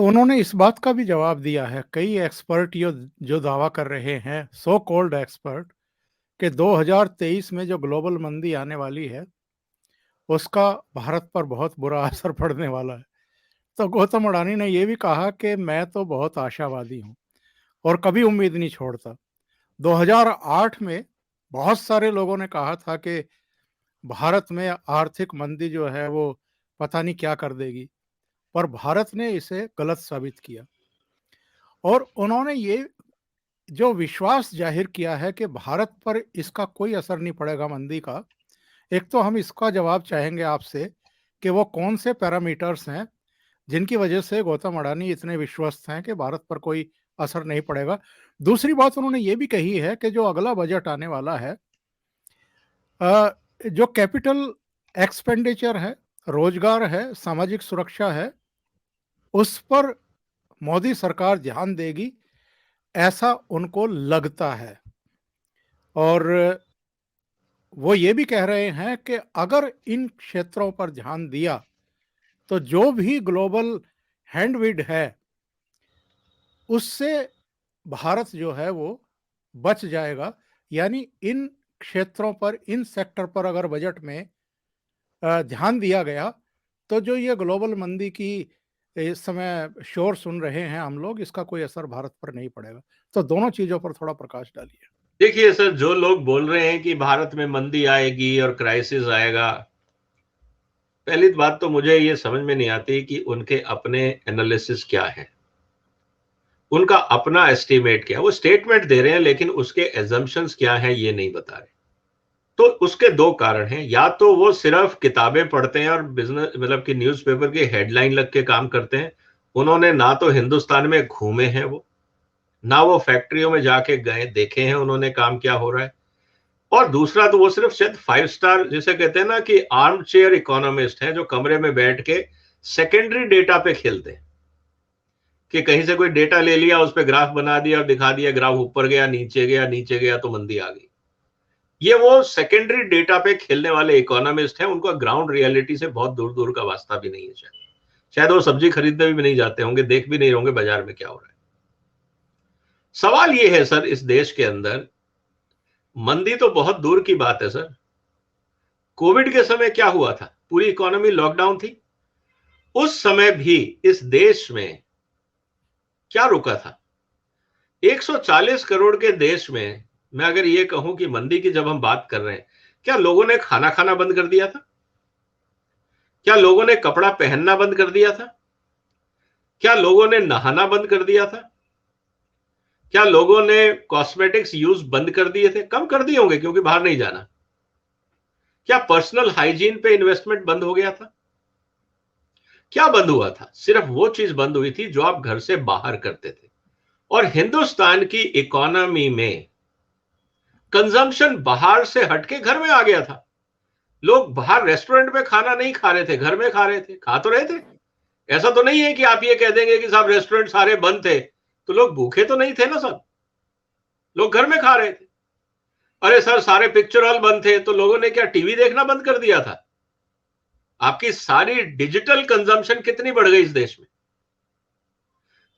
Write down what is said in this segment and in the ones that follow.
उन्होंने इस बात का भी जवाब दिया है, कई एक्सपर्ट यो जो दावा कर रहे हैं, सो कॉल्ड एक्सपर्ट, कि 2023 में जो ग्लोबल मंदी आने वाली है, उसका भारत पर बहुत बुरा असर पड़ने वाला है। तो गौतम अडानी ने ये भी कहा कि मैं तो बहुत आशावादी हूँ और कभी उम्मीद नहीं छोड़ता। 2008 में बहुत सारे लोगों ने कहा था कि भारत में आर्थिक मंदी जो है वो पता नहीं क्या कर देगी, पर भारत ने इसे गलत साबित किया और उन्होंने ये जो विश्वास जाहिर किया है कि भारत पर इसका कोई असर नहीं पड़ेगा मंदी का। एक तो हम इसका जवाब चाहेंगे आपसे कि वो कौन से पैरामीटर्स हैं जिनकी वजह से गौतम अडानी इतने विश्वस्त हैं कि भारत पर कोई असर नहीं पड़ेगा। दूसरी बात उन्होंने ये भी कही है कि जो अगला बजट आने वाला है, जो कैपिटल एक्सपेंडिचर है, रोजगार है, सामाजिक सुरक्षा है, उस पर मोदी सरकार ध्यान देगी, ऐसा उनको लगता है। और वो ये भी कह रहे हैं कि अगर इन क्षेत्रों पर ध्यान दिया तो जो भी ग्लोबल हैंडविड है उससे भारत जो है वो बच जाएगा। यानी इन क्षेत्रों पर, इन सेक्टर पर अगर बजट में ध्यान दिया गया तो जो ये ग्लोबल मंदी की इस समय शोर सुन रहे हैं हम लोग, इसका कोई असर भारत पर नहीं पड़ेगा। तो दोनों चीजों पर थोड़ा प्रकाश डालिए। देखिए सर, जो लोग बोल रहे हैं कि भारत में मंदी आएगी और क्राइसिस आएगा, पहली बात तो मुझे ये समझ में नहीं आती कि उनके अपने एनालिसिस क्या है, उनका अपना एस्टिमेट क्या है। वो स्टेटमेंट दे रहे हैं लेकिन उसके एजम्पशंस क्या हैं ये नहीं बता रहे। तो उसके दो कारण हैं, या तो वो सिर्फ किताबें पढ़ते हैं और बिजनेस मतलब कि न्यूज़पेपर की हेडलाइन लग के काम करते हैं। उन्होंने ना तो हिंदुस्तान में घूमे हैं, वो ना वो फैक्ट्रियों में जाके गए देखे हैं उन्होंने काम क्या हो रहा है। और दूसरा तो वो सिर्फ शायद 5 स्टार जिसे कहते हैं ना कि आर्म चेयर इकोनॉमिस्ट है, जो कमरे में बैठ के सेकेंडरी डेटा पे खेलते हैं कि कहीं से कोई डेटा ले लिया, उस पर ग्राफ बना दिया और दिखा दिया, ग्राफ ऊपर गया, नीचे गया, नीचे गया तो मंदी आ गई। ये वो सेकेंडरी डेटा पे खेलने वाले इकोनॉमिस्ट हैं, उनको ग्राउंड रियलिटी से बहुत दूर दूर का वास्ता भी नहीं है। शायद वो सब्जी खरीदने भी नहीं जाते होंगे, देख भी नहीं होंगे बाजार में क्या हो रहा है। सवाल ये है सर, इस देश के अंदर मंदी तो बहुत दूर की बात है सर। कोविड के समय क्या हुआ था, पूरी इकोनॉमी लॉकडाउन थी। उस समय भी इस देश में क्या रुका था? 140 करोड़ के देश में मैं अगर ये कहूं कि मंदी की जब हम बात कर रहे हैं, क्या लोगों ने खाना खाना बंद कर दिया था? क्या लोगों ने कपड़ा पहनना बंद कर दिया था? क्या लोगों ने नहाना बंद कर दिया था? क्या लोगों ने कॉस्मेटिक्स यूज बंद कर दिए थे? कम कर दिए होंगे क्योंकि बाहर नहीं जाना। क्या पर्सनल हाइजीन पे इन्वेस्टमेंट बंद हो गया था? क्या बंद हुआ था? सिर्फ वो चीज बंद हुई थी जो आप घर से बाहर करते थे। और हिंदुस्तान की इकोनॉमी में कंजम्पशन बाहर से हटके घर में आ गया था। लोग बाहर रेस्टोरेंट में खाना नहीं खा रहे थे, घर में खा रहे थे। खा तो रहे थे, ऐसा तो नहीं है कि आप ये कह देंगे कि साहब रेस्टोरेंट सारे बंद थे तो लोग भूखे तो नहीं थे ना सब, लोग घर में खा रहे थे। अरे सर, सारे पिक्चर हॉल बंद थे तो लोगों ने क्या टीवी देखना बंद कर दिया था? आपकी सारी डिजिटल कंजम्पशन कितनी बढ़ गई इस देश में।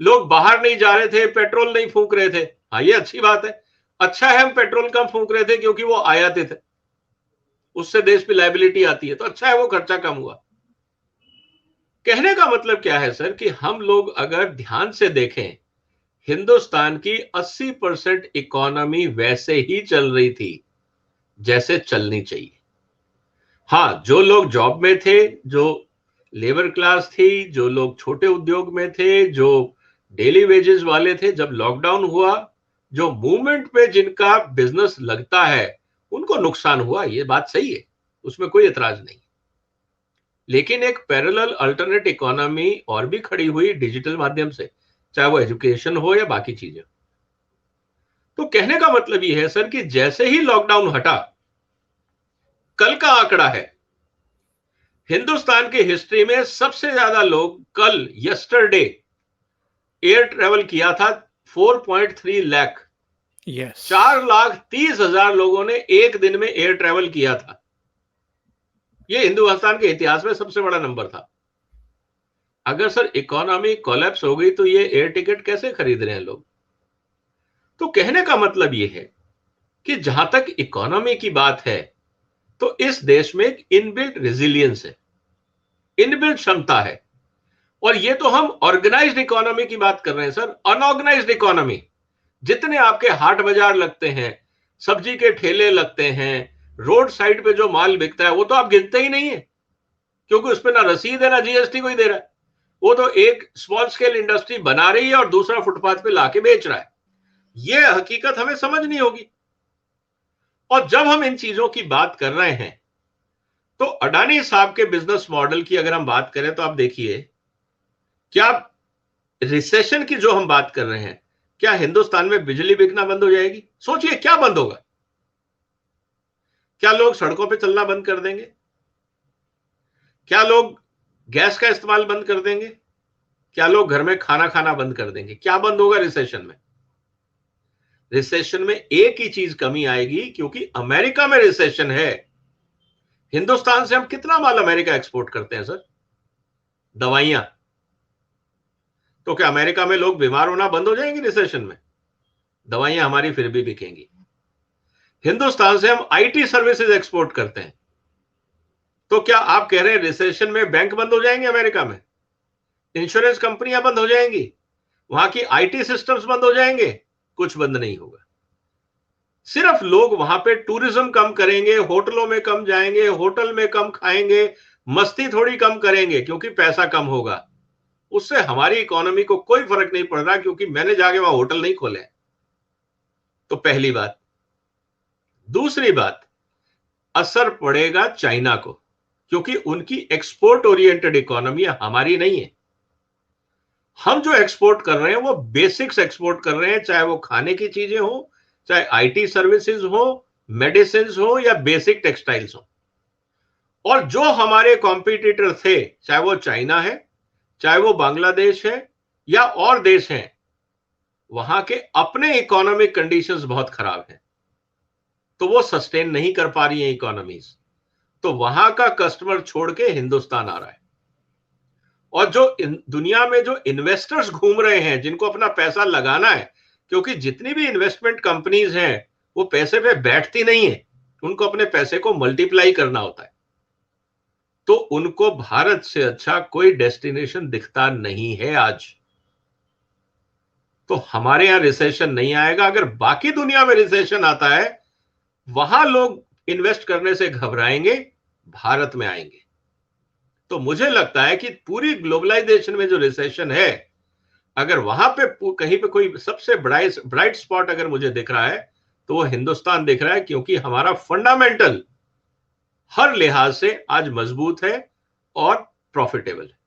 लोग बाहर नहीं जा रहे थे, पेट्रोल नहीं फूंक रहे थे। हाँ, ये अच्छी बात है। अच्छा है हम पेट्रोल कम फूंक रहे थे क्योंकि वो आयातित है, उससे देश पे लायबिलिटी आती है, तो अच्छा है वो खर्चा कम हुआ। कहने का मतलब क्या है सर कि हम लोग अगर ध्यान से देखें, हिंदुस्तान की 80% इकोनॉमी वैसे ही चल रही थी जैसे चलनी चाहिए। हाँ, जो लोग जॉब में थे, जो लेबर क्लास थी, जो लोग छोटे उद्योग में थे, जो डेली वेजेस वाले थे, जब लॉकडाउन हुआ, जो मूवमेंट पे जिनका बिजनेस लगता है उनको नुकसान हुआ, ये बात सही है, उसमें कोई एतराज नहीं। लेकिन एक पैरेलल अल्टरनेट इकोनॉमी और भी खड़ी हुई डिजिटल माध्यम से, चाहे वो एजुकेशन हो या बाकी चीजें। तो कहने का मतलब ये है सर कि जैसे ही लॉकडाउन हटा, कल का आंकड़ा है, हिंदुस्तान की हिस्ट्री में सबसे ज्यादा लोग कल यस्टरडे एयर ट्रेवल किया था, 4.3 लाख। यस। 4,30,000 लोगों ने एक दिन में एयर ट्रेवल किया था। यह हिंदुस्तान के इतिहास में सबसे बड़ा नंबर था। अगर सर इकोनॉमी कोलैप्स हो गई तो ये एयर टिकट कैसे खरीद रहे हैं लोग? तो कहने का मतलब ये है कि जहां तक इकोनॉमी की बात है, तो इस देश में एक इनबिल्ट रेजिलियंस है, इनबिल्ट क्षमता है। और ये तो हम ऑर्गेनाइज्ड इकोनॉमी की बात कर रहे हैं सर। अनऑर्गेनाइज्ड इकोनॉमी, जितने आपके हाट बाजार लगते हैं, सब्जी के ठेले लगते हैं, रोड साइड पे जो माल बिकता है, वो तो आप गिनते ही नहीं है, क्योंकि उसमें ना रसीद है ना जीएसटी कोई दे रहा है। वो तो एक स्मॉल स्केल इंडस्ट्री बना रही है और दूसरा फुटपाथ पे लाके बेच रहा है। ये हकीकत हमें समझनी होगी। और जब हम इन चीजों की बात कर रहे हैं, तो अडानी साहब के बिजनेस मॉडल की अगर हम बात करें, तो आप देखिए, क्या रिसेशन की जो हम बात कर रहे हैं, क्या हिंदुस्तान में बिजली बिकना बंद हो जाएगी? सोचिए क्या बंद होगा। क्या लोग सड़कों पे चलना बंद कर देंगे? क्या लोग गैस का इस्तेमाल बंद कर देंगे? क्या लोग घर में खाना खाना बंद कर देंगे? क्या बंद होगा रिसेशन में? रिसेशन में एक ही चीज कमी आएगी, क्योंकि अमेरिका में रिसेशन है। हिंदुस्तान से हम कितना माल अमेरिका एक्सपोर्ट करते हैं सर? दवाइयां। तो क्या अमेरिका में लोग बीमार होना बंद हो जाएंगे रिसेशन में? दवाइयां हमारी फिर भी बिकेंगी। हिंदुस्तान से हम आईटी सर्विसेज एक्सपोर्ट करते हैं, तो क्या आप कह रहे हैं रिसेशन में बैंक बंद हो जाएंगे अमेरिका में? इंश्योरेंस कंपनियां बंद हो जाएंगी? वहां की आईटी सिस्टम्स बंद हो जाएंगे? कुछ बंद नहीं होगा। सिर्फ लोग वहां पे टूरिज्म कम करेंगे, होटलों में कम जाएंगे, होटल में कम खाएंगे, मस्ती थोड़ी कम करेंगे, क्योंकि पैसा कम होगा। उससे हमारी इकोनॉमी को कोई फर्क नहीं पड़ रहा, क्योंकि मैंने जाके वहां होटल नहीं खोले। तो पहली बात। दूसरी बात, असर पड़ेगा चाइना को, क्योंकि उनकी एक्सपोर्ट ओरिएंटेड इकोनॉमी हमारी नहीं है। हम जो एक्सपोर्ट कर रहे हैं वो बेसिक्स एक्सपोर्ट कर रहे हैं, चाहे वो खाने की चीजें हो, चाहे आईटी सर्विसेज हो, मेडिसिन हो, या बेसिक टेक्सटाइल्स हो। और जो हमारे कॉम्पिटिटर थे, चाहे वो चाइना है, चाहे वो बांग्लादेश है, या और देश हैं, वहां के अपने इकोनॉमिक कंडीशंस बहुत खराब हैं, तो वो सस्टेन नहीं कर पा रही है इकोनॉमीज। तो वहां का कस्टमर छोड़ के हिंदुस्तान आ रहा है। और जो दुनिया में जो इन्वेस्टर्स घूम रहे हैं, जिनको अपना पैसा लगाना है, क्योंकि जितनी भी इन्वेस्टमेंट कंपनीज हैं, वो पैसे पे बैठती नहीं है, उनको अपने पैसे को मल्टीप्लाई करना होता है। तो उनको भारत से अच्छा कोई डेस्टिनेशन दिखता नहीं है आज। तो हमारे यहां रिसेशन नहीं आएगा। अगर बाकी दुनिया में रिसेशन आता है, वहां लोग इन्वेस्ट करने से घबराएंगे, भारत में आएंगे। तो मुझे लगता है कि पूरी ग्लोबलाइजेशन में जो रिसेशन है, अगर वहां पे कहीं पे कोई सबसे ब्राइट स्पॉट अगर मुझे दिख रहा है, तो वो हिंदुस्तान दिख रहा है, क्योंकि हमारा फंडामेंटल हर लिहाज से आज मजबूत है और प्रॉफिटेबल है।